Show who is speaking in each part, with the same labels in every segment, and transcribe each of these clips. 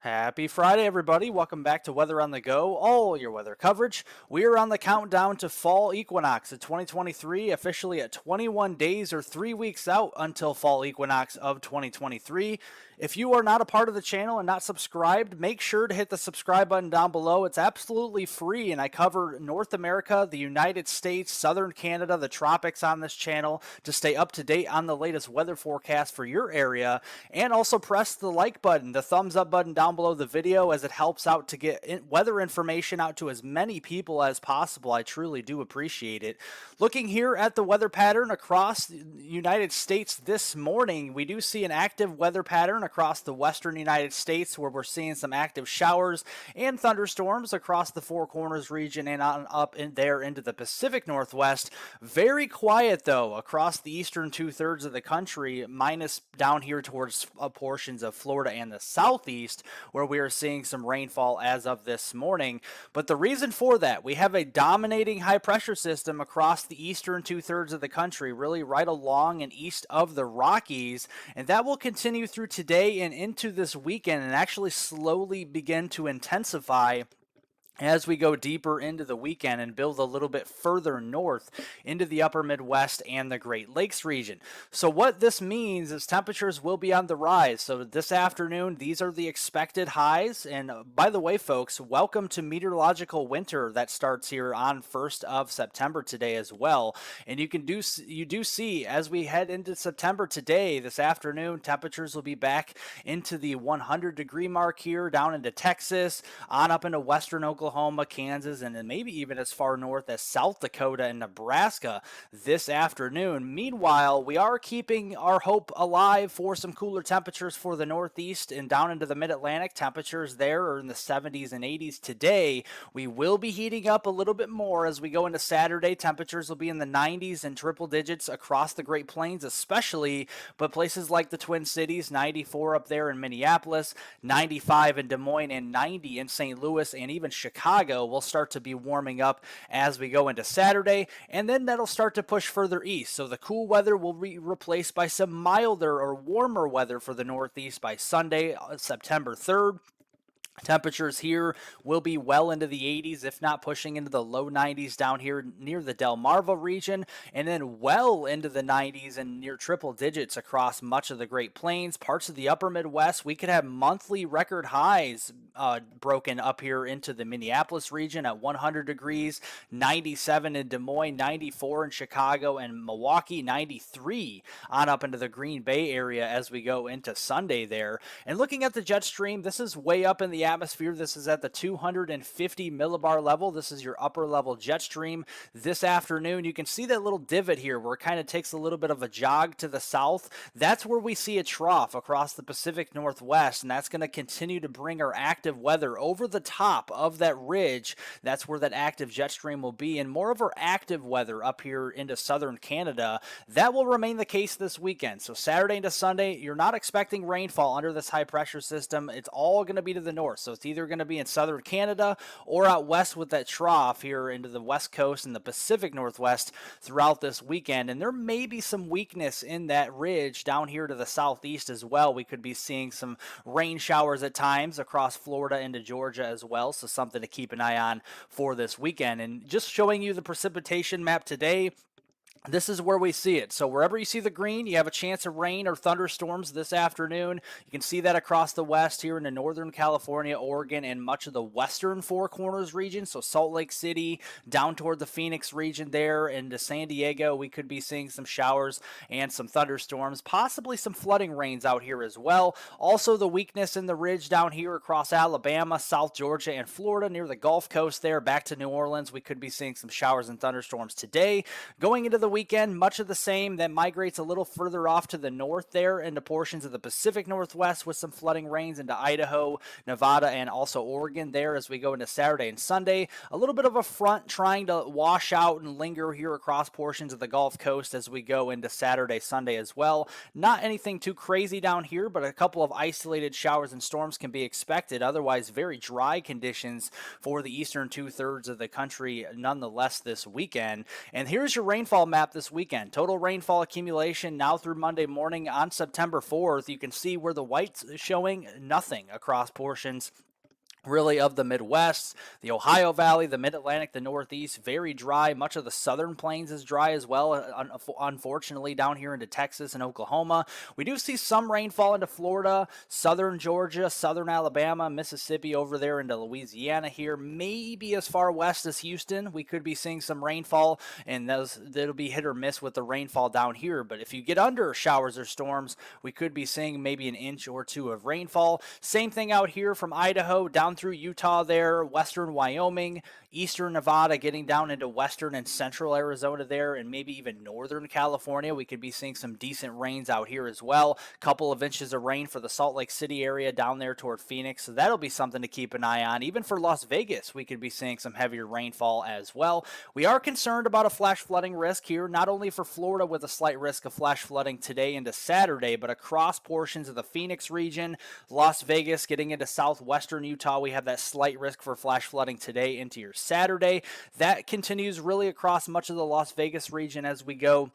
Speaker 1: Happy Friday, everybody. Welcome back to Weather on the Go, all your weather coverage. We are on the countdown to fall equinox of 2023, officially at 21 days or 3 weeks out until fall equinox of 2023. If you are not a part of the channel and not subscribed, make sure to hit the subscribe button down below. It's absolutely free, and I cover North America, the United States, Southern Canada, the tropics on this channel to stay up to date on the latest weather forecast for your area. And also press the like button, the thumbs up button down below the video, as it helps out to get weather information out to as many people as possible. I truly do appreciate it. Looking here at the weather pattern across the United States this morning, we do see an active weather pattern across the western United States where we're seeing some active showers and thunderstorms across the Four Corners region and on up in there into the Pacific Northwest. Very quiet though across the eastern two-thirds of the country, minus down here towards portions of Florida and the southeast, where we are seeing some rainfall as of this morning. But the reason for that, we have a dominating high pressure system across the eastern two-thirds of the country, really right along and east of the Rockies, and that will continue through today and into this weekend and actually slowly begin to intensify as we go deeper into the weekend and build a little bit further north into the upper Midwest and the Great Lakes region. So what this means is temperatures will be on the rise. So this afternoon, these are the expected highs. And by the way, folks, welcome to meteorological winter that starts here on 1st of September today as well. And you do see as we head into September today, this afternoon, temperatures will be back into the 100-degree mark here, down into Texas, on up into western Oklahoma, Kansas, and then maybe even as far north as South Dakota and Nebraska this afternoon. Meanwhile, we are keeping our hope alive for some cooler temperatures for the Northeast and down into the Mid-Atlantic. Temperatures there are in the 70s and 80s today. We will be heating up a little bit more as we go into Saturday. Temperatures will be in the 90s and triple digits across the Great Plains especially, but places like the Twin Cities, 94 up there in Minneapolis, 95 in Des Moines, and 90 in St. Louis, and even Chicago will start to be warming up as we go into Saturday, and then that'll start to push further east. So the cool weather will be replaced by some milder or warmer weather for the Northeast by Sunday, September 3rd. Temperatures here will be well into the 80s, if not pushing into the low 90s down here near the Delmarva region, and then well into the 90s and near triple digits across much of the Great Plains. Parts of the upper Midwest, we could have monthly record highs broken up here into the Minneapolis region at 100 degrees, 97 in Des Moines, 94 in Chicago and Milwaukee, 93 on up into the Green Bay area as we go into Sunday there. And looking at the jet stream, this is way up in the atmosphere. This is at the 250 millibar level. This is your upper level jet stream. This afternoon, you can see that little divot here where it kind of takes a little bit of a jog to the south. That's where we see a trough across the Pacific Northwest, and that's going to continue to bring our active weather over the top of that ridge. That's where that active jet stream will be, and more of our active weather up here into southern Canada. That will remain the case this weekend. So Saturday into Sunday, you're not expecting rainfall under this high pressure system. It's all going to be to the north. So it's either going to be in southern Canada or out west with that trough here into the west coast and the Pacific Northwest throughout this weekend. And there may be some weakness in that ridge down here to the southeast as well. We could be seeing some rain showers at times across Florida into Georgia as well. So something to keep an eye on for this weekend. And just showing you the precipitation map today, this is where we see it. So wherever you see the green, you have a chance of rain or thunderstorms this afternoon. You can see that across the west here into Northern California, Oregon, and much of the western Four Corners region. So Salt Lake City, down toward the Phoenix region there, into San Diego, we could be seeing some showers and some thunderstorms, possibly some flooding rains out here as well. Also the weakness in the ridge down here across Alabama, South Georgia, and Florida near the Gulf Coast there, back to New Orleans. We could be seeing some showers and thunderstorms today. Going into the weekend, much of the same. That migrates a little further off to the north there into portions of the Pacific Northwest with some flooding rains into Idaho, Nevada, and also Oregon there as we go into Saturday and Sunday. A little bit of a front trying to wash out and linger here across portions of the Gulf Coast as we go into Saturday, Sunday as well. Not anything too crazy down here, but a couple of isolated showers and storms can be expected. Otherwise, very dry conditions for the eastern two-thirds of the country nonetheless this weekend. And here's your rainfall map map this weekend. Total rainfall accumulation now through Monday morning on September 4th. You can see where the white's showing nothing across portions really of the Midwest, the Ohio Valley, the Mid-Atlantic, the Northeast, very dry. Much of the Southern Plains is dry as well, unfortunately, down here into Texas and Oklahoma. We do see some rainfall into Florida, Southern Georgia, Southern Alabama, Mississippi, over there into Louisiana here. Maybe as far west as Houston, we could be seeing some rainfall, and that'll be hit or miss with the rainfall down here. But if you get under showers or storms, we could be seeing maybe an inch or two of rainfall. Same thing out here from Idaho down through Utah there, western Wyoming, eastern Nevada, getting down into western and central Arizona there, and maybe even northern California. We could be seeing some decent rains out here as well. A couple of inches of rain for the Salt Lake City area down there toward Phoenix, so that'll be something to keep an eye on. Even for Las Vegas, we could be seeing some heavier rainfall as well. We are concerned about a flash flooding risk here, not only for Florida with a slight risk of flash flooding today into Saturday, but across portions of the Phoenix region, Las Vegas, getting into southwestern Utah. We have that slight risk for flash flooding today into your Saturday. That continues really across much of the Las Vegas region as we go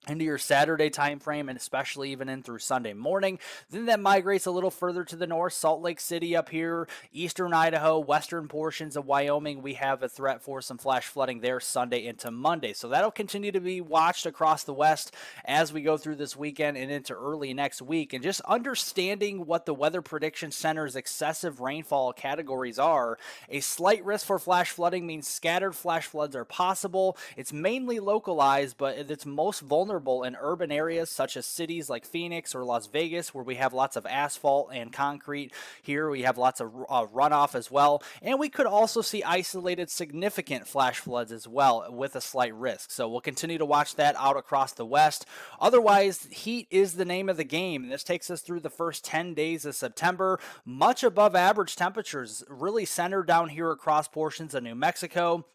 Speaker 1: into your Saturday time frame, and especially even in through Sunday morning. Then that migrates a little further to the north, Salt Lake City up here, eastern Idaho, western portions of Wyoming. We have a threat for some flash flooding there Sunday into Monday. So that'll continue to be watched across the west as we go through this weekend and into early next week. And just understanding what the Weather Prediction Center's excessive rainfall categories are, a slight risk for flash flooding means scattered flash floods are possible. It's mainly localized, but it's most vulnerable in urban areas such as cities like Phoenix or Las Vegas, where we have lots of asphalt and concrete. Here we have lots of runoff as well, and we could also see isolated significant flash floods as well with a slight risk. So we'll continue to watch that out across the west. Otherwise, heat is the name of the game, and this takes us through the first 10 days of September. Much above average temperatures really centered down here across portions of New Mexico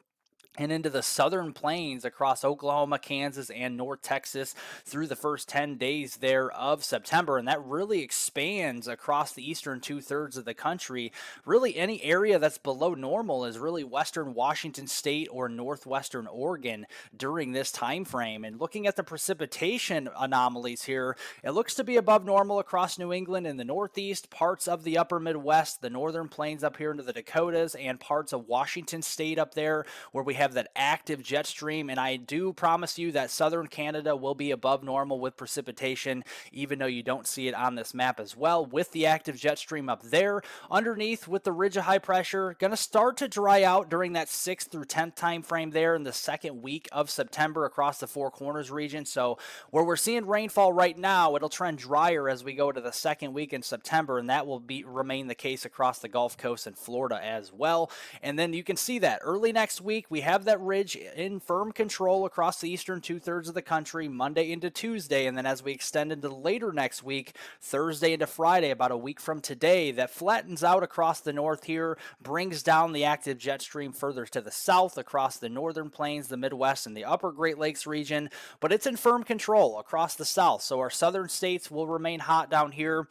Speaker 1: and into the southern plains across Oklahoma, Kansas, and North Texas through the first 10 days there of September. And that really expands across the eastern two-thirds of the country. Really, any area that's below normal is really western Washington State or northwestern Oregon during this time frame. And looking at the precipitation anomalies here, it looks to be above normal across New England and the Northeast, parts of the upper Midwest, the northern plains up here into the Dakotas, and parts of Washington State up there where we have that active jet stream. And I do promise you that southern Canada will be above normal with precipitation, even though you don't see it on this map as well, with the active jet stream up there. Underneath, with the ridge of high pressure, going to start to dry out during that 6th through 10th time frame there in the second week of September across the Four Corners region. So where we're seeing rainfall right now, it'll trend drier as we go to the second week in September, and that will remain the case across the Gulf Coast and Florida as well. And then you can see that early next week, we have that ridge in firm control across the eastern two-thirds of the country Monday into Tuesday, and then as we extend into later next week, Thursday into Friday, about a week from today, that flattens out across the north here, brings down the active jet stream further to the south across the northern plains, the Midwest, and the upper Great Lakes region, but it's in firm control across the south, so our southern states will remain hot down here.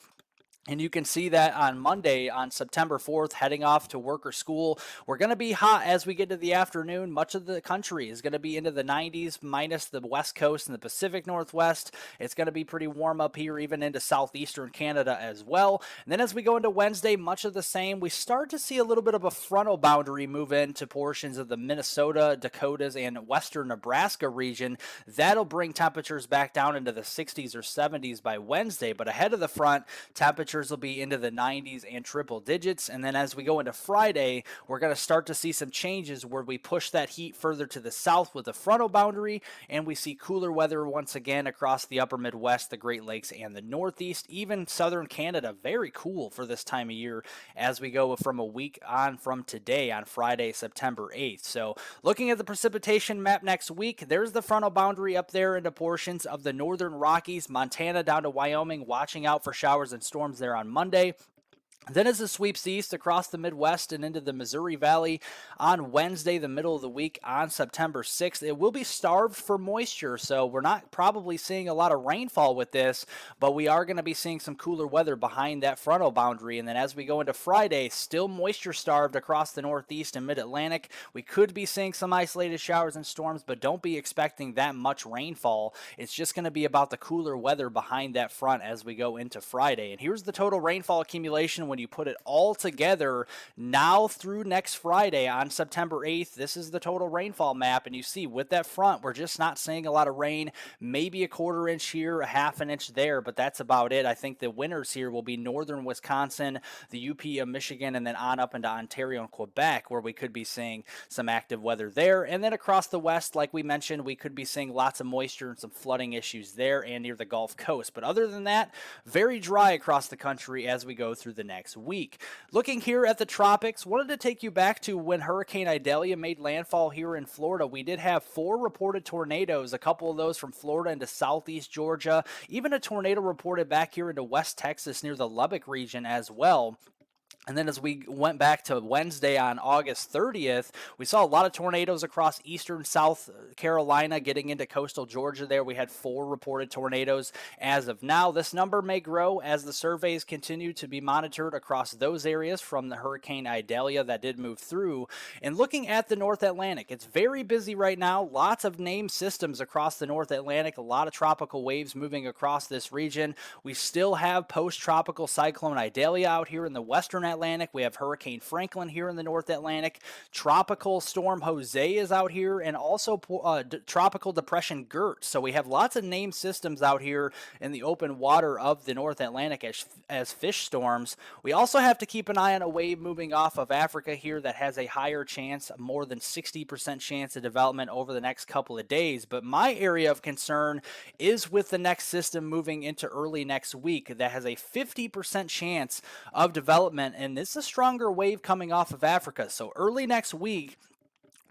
Speaker 1: And you can see that on Monday, on September 4th, heading off to work or school. We're going to be hot as we get to the afternoon. Much of the country is going to be into the 90s, minus the West Coast and the Pacific Northwest. It's going to be pretty warm up here, even into southeastern Canada as well. And then as we go into Wednesday, much of the same. We start to see a little bit of a frontal boundary move into portions of the Minnesota, Dakotas, and western Nebraska region. That'll bring temperatures back down into the 60s or 70s by Wednesday. But ahead of the front, temperatures will be into the 90s and triple digits. And then as we go into Friday, we're going to start to see some changes where we push that heat further to the south with the frontal boundary, and we see cooler weather once again across the upper Midwest, the Great Lakes, and the Northeast, even southern Canada. Very cool for this time of year as we go from a week on from today on Friday, September 8th. So looking at the precipitation map next week, there's the frontal boundary up there into portions of the northern Rockies, Montana down to Wyoming, watching out for showers and storms there on Monday. Then as it sweeps east across the Midwest and into the Missouri Valley on Wednesday, the middle of the week on September 6th, it will be starved for moisture. So we're not probably seeing a lot of rainfall with this, but we are going to be seeing some cooler weather behind that frontal boundary. And then as we go into Friday, still moisture starved across the Northeast and Mid-Atlantic. We could be seeing some isolated showers and storms, but don't be expecting that much rainfall. It's just going to be about the cooler weather behind that front as we go into Friday. And here's the total rainfall accumulation when you put it all together now through next Friday on September 8th. This is the total rainfall map, and you see with that front, we're just not seeing a lot of rain, maybe a quarter inch here, a half an inch there, but that's about it. I think the winners here will be northern Wisconsin, the UP of Michigan, and then on up into Ontario and Quebec, where we could be seeing some active weather there. And then across the west, like we mentioned, we could be seeing lots of moisture and some flooding issues there and near the Gulf Coast. But other than that, very dry across the country as we go through the next week. Looking here at the tropics, wanted to take you back to when Hurricane Idalia made landfall here in Florida. We did have 4 reported tornadoes, a couple of those from Florida into southeast Georgia, even a tornado reported back here into West Texas near the Lubbock region as well. And then as we went back to Wednesday on August 30th, we saw a lot of tornadoes across eastern South Carolina getting into coastal Georgia there. We had 4 reported tornadoes as of now. This number may grow as the surveys continue to be monitored across those areas from the Hurricane Idalia that did move through. And looking at the North Atlantic, it's very busy right now. Lots of named systems across the North Atlantic, a lot of tropical waves moving across this region. We still have post-tropical cyclone Idalia out here in the western Atlantic. We have Hurricane Franklin here in the North Atlantic. Tropical Storm Jose is out here, and also Tropical Depression Gert. So we have lots of named systems out here in the open water of the North Atlantic as fish storms. We also have to keep an eye on a wave moving off of Africa here that has a higher chance, more than 60% chance of development over the next couple of days. But my area of concern is with the next system moving into early next week that has a 50% chance of development, and this is a stronger wave coming off of Africa. So early next week,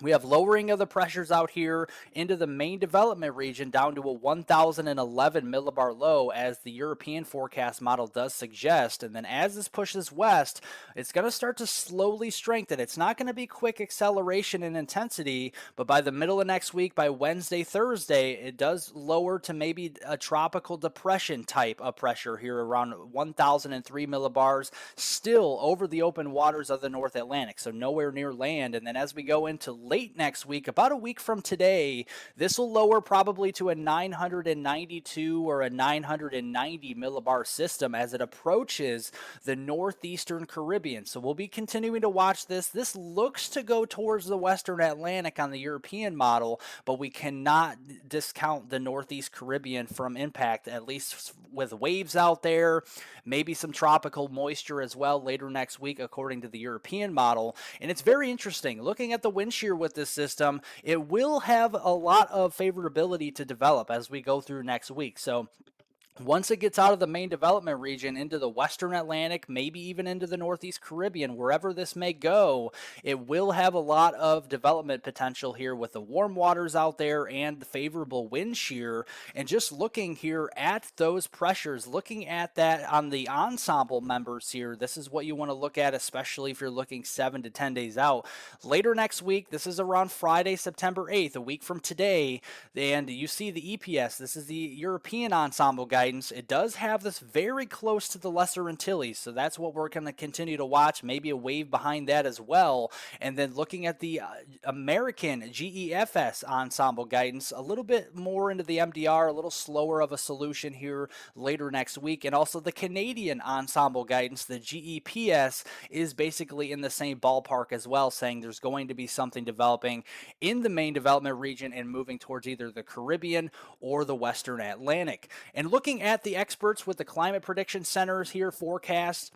Speaker 1: we have lowering of the pressures out here into the main development region down to a 1,011 millibar low, as the European forecast model does suggest. And then as this pushes west, it's going to start to slowly strengthen. It's not going to be quick acceleration in intensity, but by the middle of next week, by Wednesday, Thursday, it does lower to maybe a tropical depression type of pressure here around 1,003 millibars, still over the open waters of the North Atlantic, so nowhere near land. And then as we go into late next week, about a week from today, this will lower probably to a 992 or a 990 millibar system as it approaches the northeastern Caribbean. So we'll be continuing to watch this. This looks to go towards the western Atlantic on the European model, but we cannot discount the northeast Caribbean from impact, at least with waves out there, maybe some tropical moisture as well later next week, according to the European model. And it's very interesting. Looking at the wind shear with this system, it will have a lot of favorability to develop as we go through next week. So once it gets out of the main development region into the western Atlantic, maybe even into the northeast Caribbean, wherever this may go, it will have a lot of development potential here with the warm waters out there and the favorable wind shear. And just looking here at those pressures, looking at that on the ensemble members here, this is what you want to look at, especially if you're looking 7 to 10 days out. Later next week, this is around Friday, September 8th, a week from today, and you see the EPS. This is the European ensemble guide. It does have this very close to the Lesser Antilles, so that's what we're going to continue to watch, maybe a wave behind that as well. And then looking at the American GEFS ensemble guidance, a little bit more into the MDR, a little slower of a solution here later next week. And also the Canadian ensemble guidance, the GEPS, is basically in the same ballpark as well, saying there's going to be something developing in the main development region and moving towards either the Caribbean or the Western Atlantic. And looking at the experts with the climate prediction centers here forecast,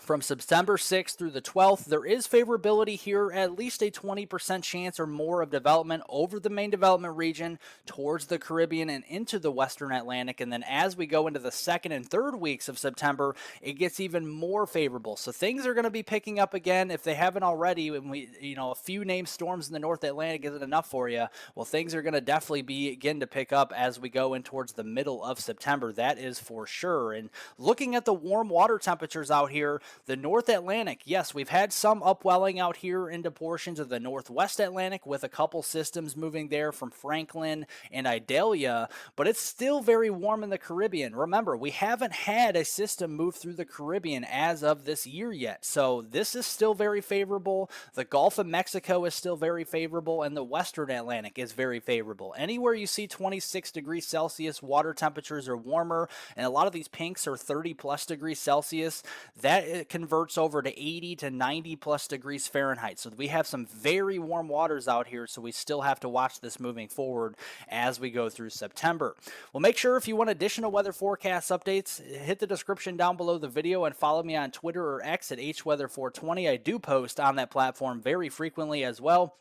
Speaker 1: from September 6th through the 12th, there is favorability here, at least a 20% chance or more of development over the main development region towards the Caribbean and into the Western Atlantic. And then as we go into the second and third weeks of September, it gets even more favorable. So things are going to be picking up again if they haven't already. And a few named storms in the North Atlantic isn't enough for you. Well, things are going to definitely begin to pick up as we go in towards the middle of September. That is for sure. And looking at the warm water temperatures out here, The North Atlantic, yes, we've had some upwelling out here into portions of the Northwest Atlantic with a couple systems moving there from Franklin and Idalia, but it's still very warm in the Caribbean. Remember, we haven't had a system move through the Caribbean as of this year yet, so this is still very favorable. The Gulf of Mexico is still very favorable, and the Western Atlantic is very favorable. Anywhere you see 26 degrees Celsius, water temperatures are warmer, and a lot of these pinks are 30 plus degrees Celsius. That converts over to 80 to 90 plus degrees Fahrenheit. So we have some very warm waters out here, so we still have to watch this moving forward as we go through September. Well, make sure if you want additional weather forecast updates, hit the description down below the video and follow me on Twitter or X at hweather420. I do post on that platform very frequently as well.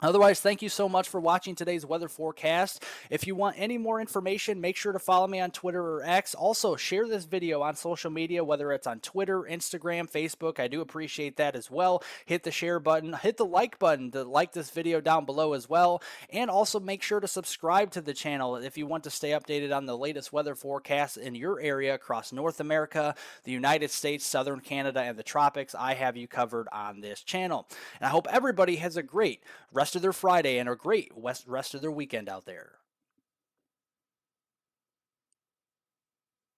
Speaker 1: Otherwise, thank you so much for watching today's weather forecast. If you want any more information, make sure to follow me on Twitter or X. Also, share this video on social media, whether it's on Twitter, Instagram, Facebook. I do appreciate that as well. Hit the share button, hit the like button to like this video down below as well. And also make sure to subscribe to the channel if you want to stay updated on the latest weather forecasts in your area across North America, the United States, Southern Canada, and the tropics. I have you covered on this channel. And I hope everybody has a great rest of their Friday and a great rest of their weekend out there.